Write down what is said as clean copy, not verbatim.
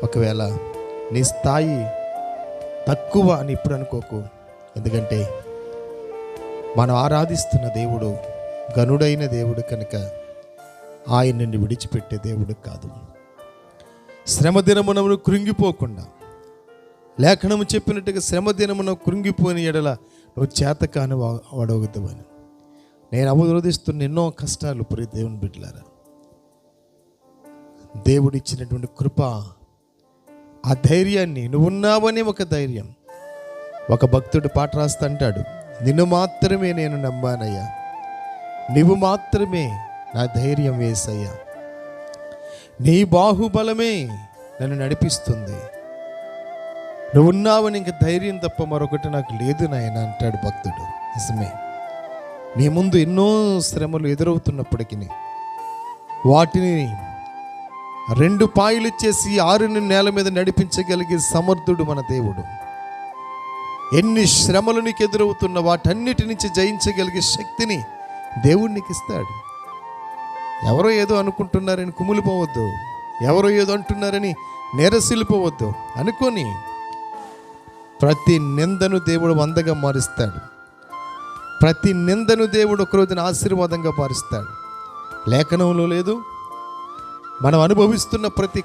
ఒకవేళ నీ స్థాయి తక్కువ అని ఇప్పుడు అనుకోకు. ఎందుకంటే మనం ఆరాధిస్తున్న దేవుడు గనుడైన దేవుడు కనుక ఆయన నిన్ను విడిచిపెట్టే దేవుడు కాదు. శ్రమ దినమునమును కృంగిపోకుండా, లేఖనము చెప్పినట్టుగా శ్రమ దినమున కృంగిపోయిన ఎడల నువ్వు చేతకాని వాడవుతావని నేను అవరోధిస్తున్న ఎన్నో కష్టాలు ప్రియ దేవుని బిడ్డలారా. దేవుడిచ్చినటువంటి కృప, ఆ ధైర్యాన్ని, నువ్వు ఉన్నావని ఒక ధైర్యం. ఒక భక్తుడు పాట రాస్తా అంటాడు, నిన్ను మాత్రమే నేను నమ్మానయ్యా, నీవు మాత్రమే నా ధైర్యం యేసయ్యా, నీ బాహుబలమే నన్ను నడిపిస్తుంది, నువ్వు ఉన్నావని ఇంక ధైర్యం తప్ప మరొకటి నాకు లేదు నాయన అంటాడు భక్తుడు. నిజమే, నీ ముందు ఎన్నో శ్రమలు ఎదురవుతున్నప్పటికీ వాటిని 2 పాయలు చేసి 6 నేల మీద నడిపించగలిగే సమర్థుడు మన దేవుడు. ఎన్ని శ్రమలు నీకు ఎదురవుతున్న వాటన్నిటి నుంచి జయించగలిగే శక్తిని దేవుడు నీకు ఇస్తాడు. ఎవరో ఏదో అనుకుంటున్నారని కుమిలిపోవద్దు, ఎవరో ఏదో అంటున్నారని నేరసిల్లిపోవద్దు. అనుకొని ప్రతి నిందను దేవుడు 100గా మారుస్తాడు. ప్రతి నిందను దేవుడు ఒక రోజున ఆశీర్వాదంగా మారుస్తాడు. లేఖనంలో లేదు, మనం అనుభవిస్తున్న ప్రతి